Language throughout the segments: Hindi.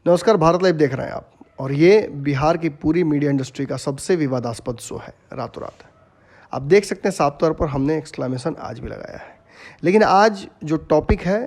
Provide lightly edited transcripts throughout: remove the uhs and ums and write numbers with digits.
नमस्कार, भारत लाइव देख रहे हैं आप। और ये बिहार की पूरी मीडिया इंडस्ट्री का सबसे विवादास्पद शो है रातों रात। आप देख सकते हैं साफ तौर पर हमने एक्सक्लेमेशन आज भी लगाया है। लेकिन आज जो टॉपिक है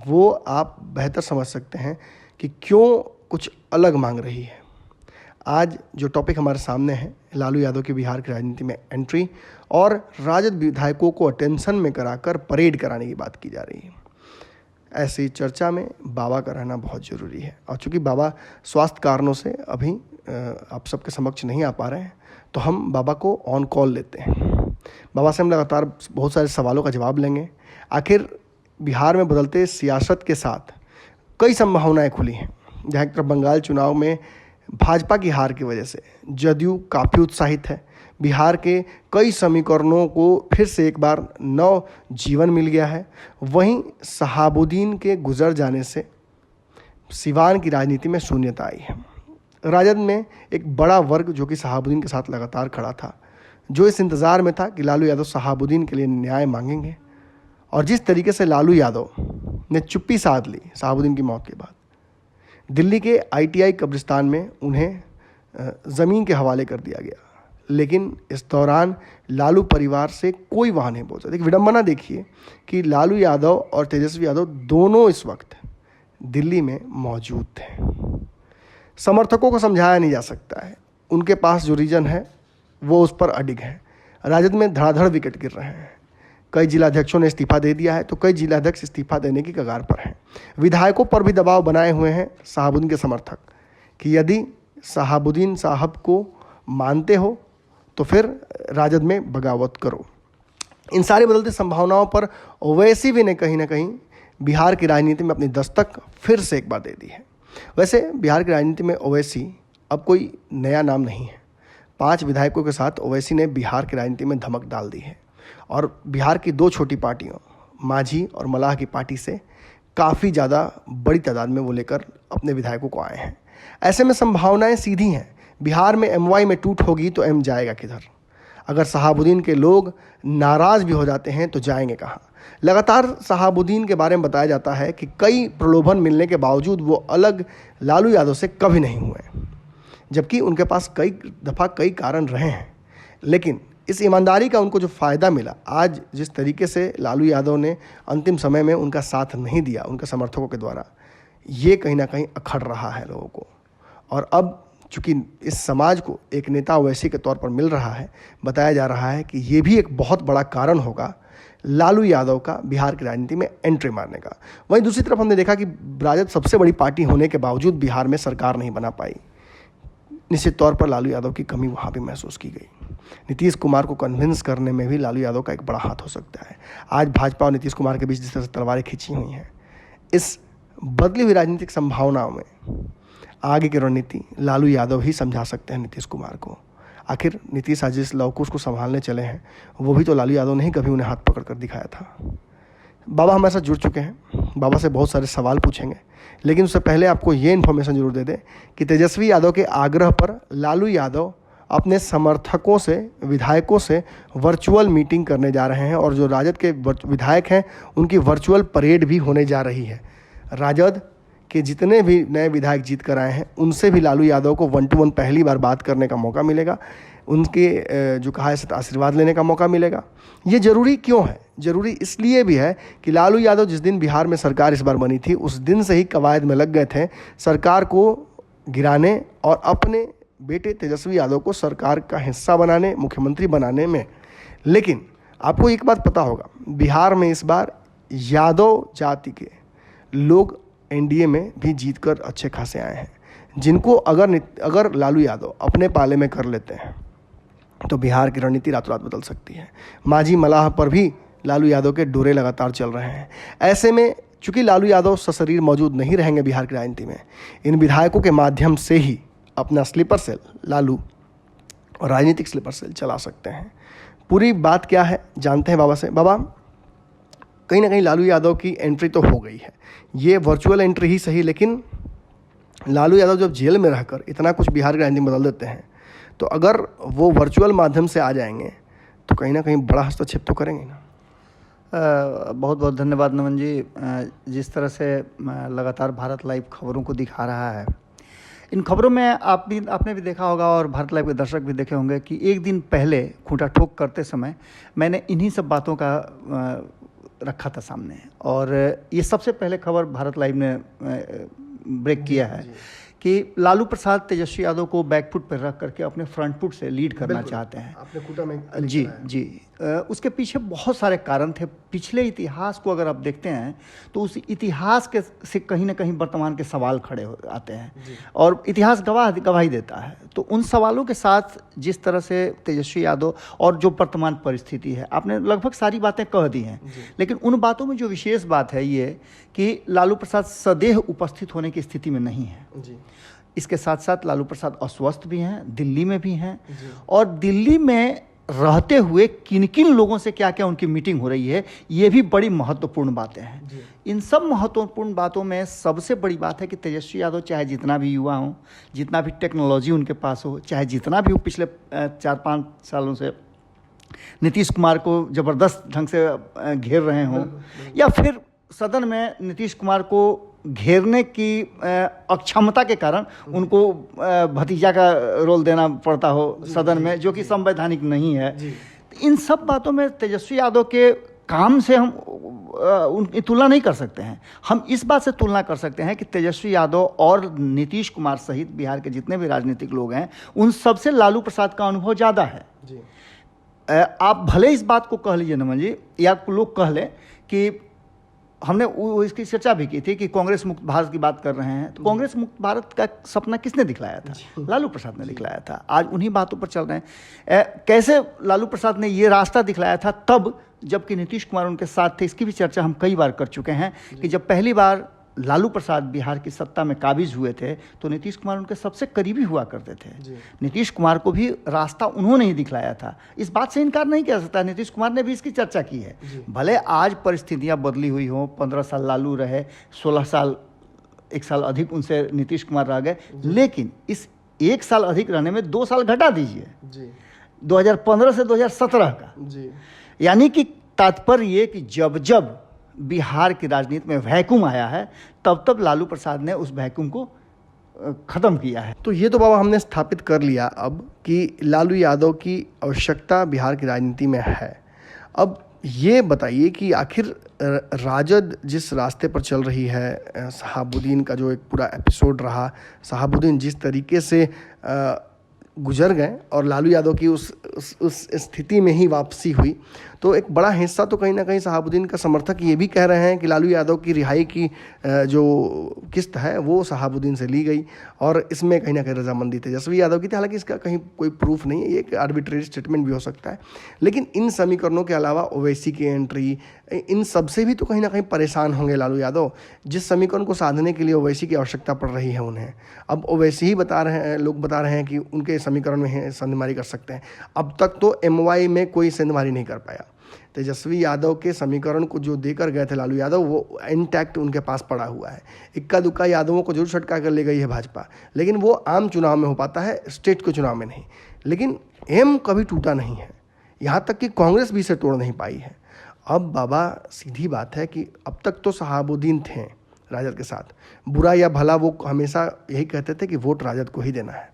वो आप बेहतर समझ सकते हैं कि क्यों कुछ अलग मांग रही है। आज जो टॉपिक हमारे सामने है, लालू यादव की बिहार की राजनीति में एंट्री और राजद विधायकों को अटेंशन में कराकर परेड कराने की बात की जा रही है। ऐसी चर्चा में बाबा का रहना बहुत ज़रूरी है। और चूँकि बाबा स्वास्थ्य कारणों से अभी आप सबके समक्ष नहीं आ पा रहे हैं, तो हम बाबा को ऑन कॉल लेते हैं। बाबा से हम लगातार बहुत सारे सवालों का जवाब लेंगे। आखिर बिहार में बदलते सियासत के साथ कई संभावनाएं खुली हैं। जहाँ एक तरफ बंगाल चुनाव में भाजपा की हार की वजह से जदयू काफ़ी उत्साहित है। बिहार के कई समीकरणों को फिर से एक बार नव जीवन मिल गया है। वहीं शहाबुद्दीन के गुजर जाने से सिवान की राजनीति में शून्यता आई है। राजद में एक बड़ा वर्ग जो कि शहाबुद्दीन के साथ लगातार खड़ा था, जो इस इंतज़ार में था कि लालू यादव शहाबुद्दीन के लिए न्याय मांगेंगे। और जिस तरीके से लालू यादव ने चुप्पी साध ली शहाबुद्दीन की मौत के बाद, दिल्ली के ITI कब्रिस्तान में उन्हें ज़मीन के हवाले कर दिया गया। लेकिन इस दौरान लालू परिवार से कोई वहाँ नहीं पहुँचा। देखिए, विडंबना देखिए कि लालू यादव और तेजस्वी यादव दोनों इस वक्त दिल्ली में मौजूद थे। समर्थकों को समझाया नहीं जा सकता है। उनके पास जो रीजन है वो उस पर अडिग है। राजद में धड़ाधड़ विकेट गिर रहे हैं। कई जिलाध्यक्षों ने इस्तीफा दे दिया है, तो कई जिलाध्यक्ष इस्तीफा देने की कगार पर हैं। विधायकों पर भी दबाव बनाए हुए हैं शहाबुद्दीन के समर्थक कि यदि शहाबुद्दीन साहब को मानते हो तो फिर राजद में बगावत करो। इन सारी बदलती संभावनाओं पर ओवैसी भी ने कहीं ना कहीं बिहार की राजनीति में अपनी दस्तक फिर से एक बार दे दी है। वैसे बिहार की राजनीति में ओवैसी अब कोई नया नाम नहीं है। 5 विधायकों के साथ ओवैसी ने बिहार की राजनीति में धमक डाल दी है और बिहार की 2 छोटी पार्टियों मांझी और मलाह की पार्टी से काफ़ी ज़्यादा बड़ी तादाद में वो लेकर अपने विधायकों को आए हैं। ऐसे में संभावनाएं सीधी हैं। बिहार में MY में टूट होगी तो M जाएगा किधर? अगर शहाबुद्दीन के लोग नाराज़ भी हो जाते हैं तो जाएंगे कहाँ? लगातार शहाबुद्दीन के बारे में बताया जाता है कि कई प्रलोभन मिलने के बावजूद वो अलग लालू यादव से कभी नहीं हुए, जबकि उनके पास कई दफ़ा कई कारण रहे हैं। लेकिन इस ईमानदारी का उनको जो फ़ायदा मिला, आज जिस तरीके से लालू यादव ने अंतिम समय में उनका साथ नहीं दिया उनके समर्थकों के द्वारा, ये कहीं ना कहीं अखड़ रहा है लोगों को। और अब चूँकि इस समाज को एक नेता ओवैसी के तौर पर मिल रहा है, बताया जा रहा है कि ये भी एक बहुत बड़ा कारण होगा लालू यादव का बिहार की राजनीति में एंट्री मारने का। वहीं दूसरी तरफ हमने देखा कि राजद सबसे बड़ी पार्टी होने के बावजूद बिहार में सरकार नहीं बना पाई। निश्चित तौर पर लालू यादव की कमी वहाँ भी महसूस की गई। नीतीश कुमार को कन्विंस करने में भी लालू यादव का एक बड़ा हाथ हो सकता है। आज भाजपा और नीतीश कुमार के बीच जिस तरह से तलवारें खींची हुई हैं, इस बदली हुई राजनीतिक संभावनाओं में आगे की रणनीति लालू यादव ही समझा सकते हैं नीतीश कुमार को। आखिर नीतीश आज जिस लवकुश को संभालने चले हैं, वो भी तो लालू यादव ने ही कभी उन्हें हाथ पकड़ कर दिखाया था। बाबा हमारे साथ जुड़ चुके हैं, बाबा से बहुत सारे सवाल पूछेंगे। लेकिन उससे पहले आपको ये इन्फॉर्मेशन जरूर दे दें कि तेजस्वी यादव के आग्रह पर लालू यादव अपने समर्थकों से, विधायकों से वर्चुअल मीटिंग करने जा रहे हैं। और जो राजद के विधायक हैं उनकी वर्चुअल परेड भी होने जा रही है। राजद कि जितने भी नए विधायक जीत कर आए हैं उनसे भी लालू यादव को 1 to 1 पहली बार बात करने का मौका मिलेगा। उनके जो कहा है आशीर्वाद लेने का मौका मिलेगा। ये ज़रूरी क्यों है? ज़रूरी इसलिए भी है कि लालू यादव जिस दिन बिहार में सरकार इस बार बनी थी, उस दिन से ही कवायद में लग गए थे सरकार को गिराने और अपने बेटे तेजस्वी यादव को सरकार का हिस्सा बनाने, मुख्यमंत्री बनाने में। लेकिन आपको एक बात पता होगा, बिहार में इस बार यादव जाति के लोग NDA में भी जीतकर अच्छे खासे आए हैं, जिनको अगर लालू यादव अपने पाले में कर लेते हैं तो बिहार की रणनीति रातों रात बदल सकती है। मांझी मलाह पर भी लालू यादव के डोरे लगातार चल रहे हैं। ऐसे में चूंकि लालू यादव सशरीर मौजूद नहीं रहेंगे बिहार की राजनीति में, इन विधायकों के माध्यम से ही अपना स्लीपर सेल लालू और राजनीतिक स्लीपर सेल चला सकते हैं। पूरी बात क्या है जानते हैं बाबा से। बाबा, कहीं ना कहीं लालू यादव की एंट्री तो हो गई है, ये वर्चुअल एंट्री ही सही, लेकिन लालू यादव जब जेल में रहकर इतना कुछ बिहार की राजनीति बदल देते हैं, तो अगर वो वर्चुअल माध्यम से आ जाएंगे तो कहीं ना कहीं बड़ा हस्तक्षेप तो करेंगे ना। बहुत धन्यवाद नमन जी। जिस तरह से लगातार भारत लाइव खबरों को दिखा रहा है इन खबरों में आपने भी देखा होगा और भारत लाइव के दर्शक भी देखे होंगे कि एक दिन पहले खूंटा ठोक करते समय मैंने इन्हीं सब बातों का रखा था सामने, और ये सबसे पहले खबर भारत लाइव ने ब्रेक किया है कि लालू प्रसाद तेजस्वी यादव को बैकफुट पर रख करके अपने फ्रंट फुट से लीड करना चाहते हैं। आपने खूंटा में जी उसके पीछे बहुत सारे कारण थे। पिछले इतिहास को अगर आप देखते हैं तो उस इतिहास के से कहीं ना कहीं वर्तमान के सवाल खड़े आते हैं और इतिहास गवाही देता है। तो उन सवालों के साथ जिस तरह से तेजस्वी यादव और जो वर्तमान परिस्थिति है, आपने लगभग सारी बातें कह दी हैं, लेकिन उन बातों में जो विशेष बात है ये कि लालू प्रसाद सदैव उपस्थित होने की स्थिति में नहीं है। इसके साथ साथ लालू प्रसाद अस्वस्थ भी हैं, दिल्ली में भी हैं, और दिल्ली में रहते हुए किन किन लोगों से क्या क्या उनकी मीटिंग हो रही है, ये भी बड़ी महत्वपूर्ण बातें हैं। इन सब महत्वपूर्ण बातों में सबसे बड़ी बात है कि तेजस्वी यादव चाहे जितना भी युवा हो, जितना भी टेक्नोलॉजी उनके पास हो, चाहे जितना भी वो पिछले 4-5 सालों से नीतीश कुमार को ज़बरदस्त ढंग से घेर रहे हों, या फिर सदन में नीतीश कुमार को घेरने की अक्षमता के कारण उनको भतीजा का रोल देना पड़ता हो सदन में, जो कि संवैधानिक नहीं है। इन सब बातों में तेजस्वी यादव के काम से हम उनकी तुलना नहीं कर सकते हैं। हम इस बात से तुलना कर सकते हैं कि तेजस्वी यादव और नीतीश कुमार सहित बिहार के जितने भी राजनीतिक लोग हैं, उन सबसे लालू प्रसाद का अनुभव ज़्यादा है। आप भले इस बात को कह लीजिए नमन जी, या लोग कह लें कि हमने इसकी चर्चा भी की थी कि कांग्रेस मुक्त भारत की बात कर रहे हैं, तो कांग्रेस मुक्त भारत का सपना किसने दिखलाया था? लालू प्रसाद ने दिखलाया था। आज उन्हीं बातों पर चल रहे हैं। कैसे लालू प्रसाद ने ये रास्ता दिखलाया था तब जबकि नीतीश कुमार उनके साथ थे? इसकी भी चर्चा हम कई बार कर चुके हैं कि जब पहली बार लालू प्रसाद बिहार की सत्ता में काबिज हुए थे तो नीतीश कुमार उनके सबसे करीबी हुआ करते थे। नीतीश कुमार को भी रास्ता उन्होंने ही दिखलाया था, इस बात से इनकार नहीं किया सकता। नीतीश कुमार ने भी इसकी चर्चा की है। भले आज परिस्थितियां बदली हुई हों, 15 साल लालू रहे, 16 साल, 1 साल अधिक उनसे नीतीश कुमार रह गए, लेकिन इस 1 साल अधिक रहने में 2 साल घटा दीजिए, 2015 से 2017 का, यानी कि तात्पर्य ये कि जब जब बिहार की राजनीति में वैक्यूम आया है तब तब लालू प्रसाद ने उस वैक्यूम को ख़त्म किया है। तो ये तो बाबा हमने स्थापित कर लिया अब कि लालू यादव की आवश्यकता बिहार की राजनीति में है। अब ये बताइए कि आखिर राजद जिस रास्ते पर चल रही है, शहाबुद्दीन का जो एक पूरा एपिसोड रहा, शहाबुद्दीन जिस तरीके से गुजर गए और लालू यादव की उस स्थिति में ही वापसी हुई, तो एक बड़ा हिस्सा तो कहीं ना कहीं शहाबुद्दीन का समर्थक ये भी कह रहे हैं कि लालू यादव की रिहाई की जो किस्त है वो शहाबुद्दीन से ली गई और इसमें कहीं ना कहीं रजामंदी तेजस्वी यादव की थी। हालांकि इसका कहीं कोई प्रूफ नहीं है, ये एक आर्बिट्रेरी स्टेटमेंट भी हो सकता है। लेकिन इन समीकरणों के अलावा ओवैसी की एंट्री, इन सब से भी तो कहीं ना कहीं परेशान होंगे लालू यादव, जिस समीकरण को साधने के लिए ओवैसी की आवश्यकता पड़ रही है उन्हें। अब ओवैसी ही बता रहे हैं, लोग बता रहे हैं कि उनके समीकरण में सेंधमारी कर सकते हैं। अब तक तो एमवाई में कोई सेंधमारी नहीं कर पाया। तेजस्वी यादव के समीकरण को जो देकर गए थे लालू यादव, वो इंटैक्ट उनके पास पड़ा हुआ है। इक्का दुक्का यादवों को जरूर छटका कर ले गई है भाजपा, लेकिन वो आम चुनाव में हो पाता है, स्टेट के चुनाव में नहीं। लेकिन एम कभी टूटा नहीं है, यहाँ तक कि कांग्रेस भी इसे तोड़ नहीं पाई है। अब बाबा सीधी बात है कि अब तक तो शहाबुद्दीन थे राजद के साथ, बुरा या भला वो हमेशा यही कहते थे कि वोट राजद को ही देना है।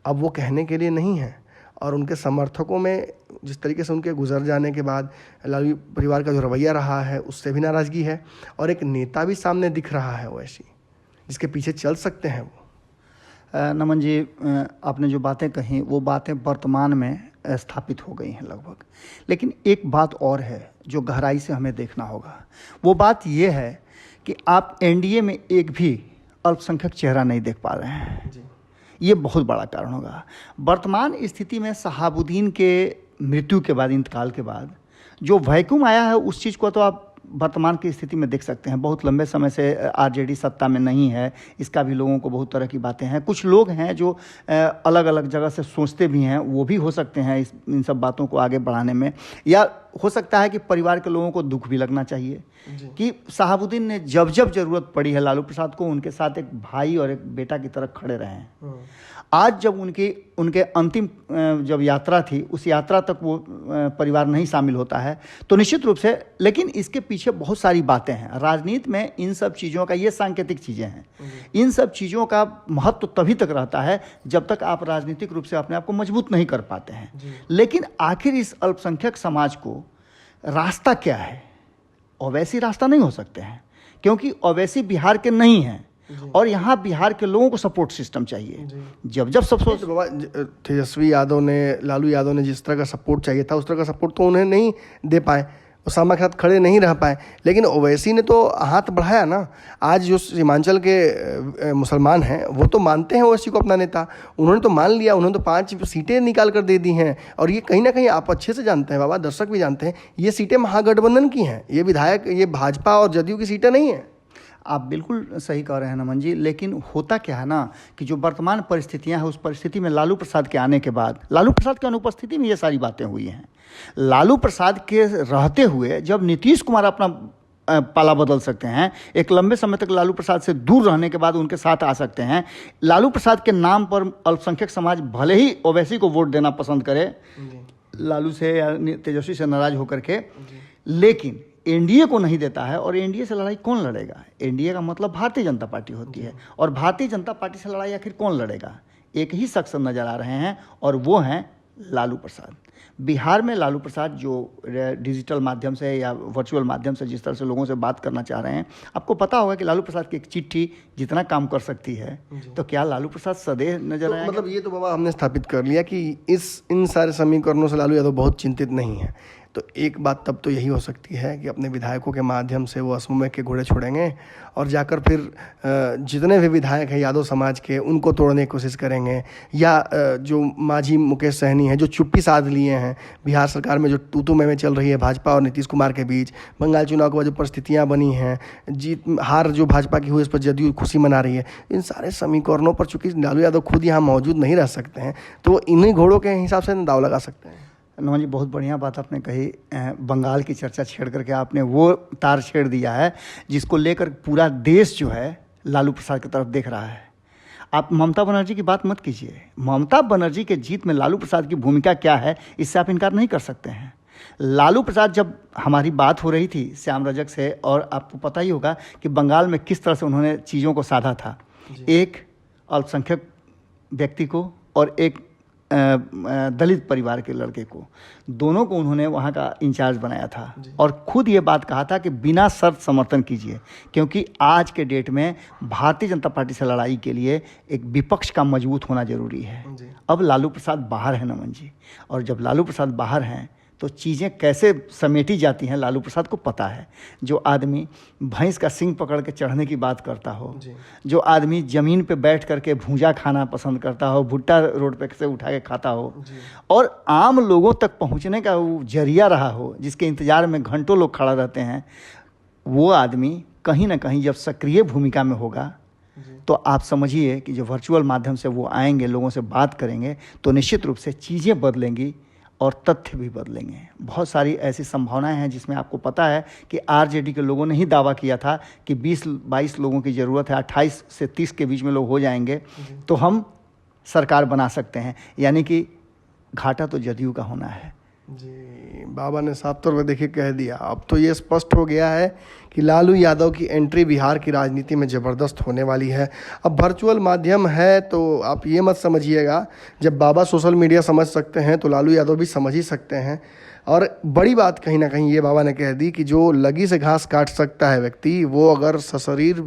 अब वो कहने के लिए नहीं है, और उनके समर्थकों में जिस तरीके से उनके गुजर जाने के बाद लालू परिवार का जो रवैया रहा है उससे भी नाराज़गी है, और एक नेता भी सामने दिख रहा है वैसी जिसके पीछे चल सकते हैं वो। नमन जी, आपने जो बातें कही वो बातें वर्तमान में स्थापित हो गई हैं लगभग, लेकिन एक बात और है जो गहराई से हमें देखना होगा। वो बात ये है कि आप एनडीए में एक भी अल्पसंख्यक चेहरा नहीं देख पा रहे हैं जी। ये बहुत बड़ा कारण होगा। वर्तमान स्थिति में शहाबुद्दीन के मृत्यु के बाद, इंतकाल के बाद जो वैक्यूम आया है, उस चीज़ को तो आप वर्तमान की स्थिति में देख सकते हैं। बहुत लंबे समय से आरजेडी सत्ता में नहीं है, इसका भी लोगों को बहुत तरह की बातें हैं। कुछ लोग हैं जो अलग अलग जगह से सोचते भी हैं, वो भी हो सकते हैं इन सब बातों को आगे बढ़ाने में। या हो सकता है कि परिवार के लोगों को दुख भी लगना चाहिए कि शहाबुद्दीन ने जब जब जरूरत पड़ी है लालू प्रसाद को, उनके साथ एक भाई और एक बेटा की तरह खड़े रहे हैं। आज जब उनके अंतिम जब यात्रा थी, उस यात्रा तक वो परिवार नहीं शामिल होता है तो निश्चित रूप से, लेकिन इसके पीछे बहुत सारी बातें हैं। राजनीति में इन सब चीज़ों का, ये सांकेतिक चीज़ें हैं, इन सब चीज़ों का महत्व तभी तक रहता है जब तक आप राजनीतिक रूप से अपने आप को मजबूत नहीं कर पाते हैं। लेकिन आखिर इस अल्पसंख्यक समाज को रास्ता क्या है? ओवैसी रास्ता नहीं हो सकते हैं, क्योंकि ओवैसी बिहार के नहीं हैं और यहाँ बिहार के लोगों को सपोर्ट सिस्टम चाहिए। जब सब सोच, तो बाबा तेजस्वी यादव ने, लालू यादव ने जिस तरह का सपोर्ट चाहिए था उस तरह का सपोर्ट तो उन्हें नहीं दे पाए, ओसामा के साथ खड़े नहीं रह पाए। लेकिन ओवैसी ने तो हाथ बढ़ाया ना। आज जो सीमांचल के मुसलमान हैं वो तो मानते हैं ओवैसी को अपना नेता, उन्होंने तो मान लिया, उन्होंने तो 5 सीटें निकाल कर दे दी हैं। और ये कहीं ना कहीं आप अच्छे से जानते हैं बाबा, दर्शक भी जानते हैं, ये सीटें महागठबंधन की हैं, ये विधायक, ये भाजपा और जदयू की सीटें नहीं हैं। आप बिल्कुल सही कह रहे हैं नमन जी, लेकिन होता क्या है ना कि जो वर्तमान परिस्थितियां हैं उस परिस्थिति में लालू प्रसाद के आने के बाद, लालू प्रसाद की अनुपस्थिति में ये सारी बातें हुई हैं। लालू प्रसाद के रहते हुए जब नीतीश कुमार अपना पाला बदल सकते हैं, एक लंबे समय तक लालू प्रसाद से दूर रहने के बाद उनके साथ आ सकते हैं, लालू प्रसाद के नाम पर अल्पसंख्यक समाज भले ही ओवैसी को वोट देना पसंद करे, लालू से या तेजस्वी से नाराज होकर के, लेकिन एनडीए को नहीं देता है। और एनडीए से लड़ाई कौन लड़ेगा? एनडीए का मतलब भारतीय जनता पार्टी होती है, और भारतीय जनता पार्टी से लड़ाई आखिर कौन लड़ेगा? एक ही शख्स नजर आ रहे हैं और वो हैं लालू प्रसाद। बिहार में लालू प्रसाद जो डिजिटल माध्यम से या वर्चुअल माध्यम से जिस तरह से लोगों से बात करना चाह रहे हैं, आपको पता होगा कि लालू प्रसाद की एक चिट्ठी जितना काम कर सकती है, तो क्या लालू प्रसाद सदैव नजर आएगा? मतलब ये तो बाबा हमने स्थापित कर लिया कि इन सारे समीकरणों से लालू यादव बहुत चिंतित नहीं है। तो एक बात तब तो यही हो सकती है कि अपने विधायकों के माध्यम से वो असमय के घोड़े छोड़ेंगे और जाकर फिर जितने भी विधायक हैं यादव समाज के, उनको तोड़ने की कोशिश करेंगे। या जो मांझी मुकेश सहनी हैं जो चुप्पी साध लिए हैं बिहार सरकार में, जो तू में चल रही है भाजपा और नीतीश कुमार के बीच, बंगाल चुनाव के बाद जो परिस्थितियाँ बनी हैं, जीत हार जो भाजपा की हुई इस पर जदयू खुशी मना रही है, इन सारे समीकरणों पर चूंकि लालू यादव खुद यहाँ मौजूद नहीं रह सकते हैं, तो इन्हीं घोड़ों के हिसाब से दाव लगा सकते हैं। नमन जी, बहुत बढ़िया बात आपने कही। बंगाल की चर्चा छेड़ करके आपने वो तार छेड़ दिया है जिसको लेकर पूरा देश जो है लालू प्रसाद की तरफ देख रहा है। आप ममता बनर्जी की बात मत कीजिए। ममता बनर्जी के जीत में लालू प्रसाद की भूमिका क्या है, इससे आप इनकार नहीं कर सकते हैं। लालू प्रसाद, जब हमारी बात हो रही थी श्याम रजक से, और आपको पता ही होगा कि बंगाल में किस तरह से उन्होंने चीज़ों को साधा था, एक अल्पसंख्यक व्यक्ति को और एक दलित परिवार के लड़के को, दोनों को उन्होंने वहाँ का इंचार्ज बनाया था और खुद ये बात कहा था कि बिना शर्त समर्थन कीजिए, क्योंकि आज के डेट में भारतीय जनता पार्टी से लड़ाई के लिए एक विपक्ष का मजबूत होना जरूरी है। अब लालू प्रसाद बाहर है नमन जी, और जब लालू प्रसाद बाहर हैं तो चीज़ें कैसे समेटी जाती हैं लालू प्रसाद को पता है। जो आदमी भैंस का सींग पकड़ के चढ़ने की बात करता हो, जो आदमी ज़मीन पे बैठ करके भूजा खाना पसंद करता हो, भुट्टा रोड पे से उठा के खाता हो, और आम लोगों तक पहुंचने का वो जरिया रहा हो, जिसके इंतज़ार में घंटों लोग खड़ा रहते हैं, वो आदमी कहीं ना कहीं जब सक्रिय भूमिका में होगा तो आप समझिए कि जो वर्चुअल माध्यम से वो आएंगे, लोगों से बात करेंगे, तो निश्चित रूप से चीज़ें बदलेंगी और तथ्य भी बदलेंगे। बहुत सारी ऐसी संभावनाएं हैं जिसमें आपको पता है कि आरजेडी के लोगों ने ही दावा किया था कि 20-22 लोगों की ज़रूरत है, 28 से 30 के बीच में लोग हो जाएंगे तो हम सरकार बना सकते हैं। यानी कि घाटा तो जदयू का होना है। जी, बाबा ने साफ तौर पर देखिए कह दिया। अब तो ये स्पष्ट हो गया है कि लालू यादव की एंट्री बिहार की राजनीति में ज़बरदस्त होने वाली है। अब वर्चुअल माध्यम है तो आप ये मत समझिएगा, जब बाबा सोशल मीडिया समझ सकते हैं तो लालू यादव भी समझ ही सकते हैं। और बड़ी बात कहीं ना कहीं ये बाबा ने कह दी कि जो लगी से घास काट सकता है व्यक्ति, वो अगर सशरीर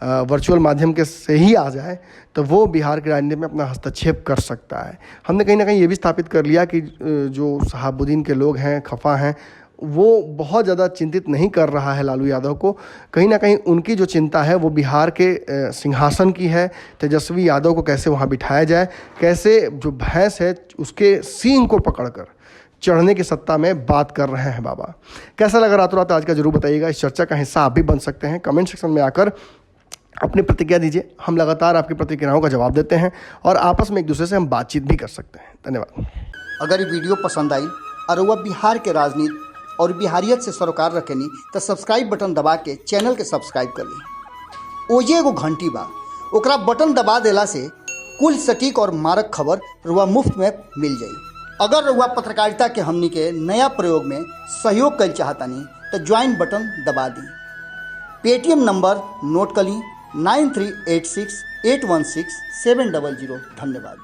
वर्चुअल माध्यम के से ही आ जाए तो वो बिहार की राजनीति में अपना हस्तक्षेप कर सकता है। हमने कहीं ना कहीं ये भी स्थापित कर लिया कि जो शहाबुद्दीन के लोग हैं, खफा हैं, वो बहुत ज़्यादा चिंतित नहीं कर रहा है लालू यादव को। कहीं ना कहीं उनकी जो चिंता है वो बिहार के सिंहासन की है। तेजस्वी यादव को कैसे वहाँ बिठाया जाए, कैसे जो भैंस है उसके सींग को पकड़कर चढ़ने की सत्ता में बात कर रहे हैं बाबा। कैसा लगा रातों रात आज का जरूर बताइएगा। इस चर्चा का हिस्सा आप भी बन सकते हैं। कमेंट सेक्शन में आकर अपनी प्रतिक्रिया दीजिए। हम लगातार आपकी प्रतिक्रियाओं का जवाब देते हैं और आपस में एक दूसरे से हम बातचीत भी कर सकते हैं। धन्यवाद। अगर ये वीडियो पसंद आई और वह बिहार के राजनीति और बिहारियत से सरोकार रखेनी तो सब्सक्राइब बटन दबा के चैनल के सब्सक्राइब कर ली। ओजे एगो घंटी बा, ओकरा बटन दबा देला से कुल सटीक और मारक खबर रुआ मुफ्त में मिल जाई। अगर रुआ पत्रकारिता के हमनी के नया प्रयोग में सहयोग कर चाहतानी तो ज्वाइन बटन दबा दी। पेटीएम नंबर नोट कर ली 9386816700। धन्यवाद।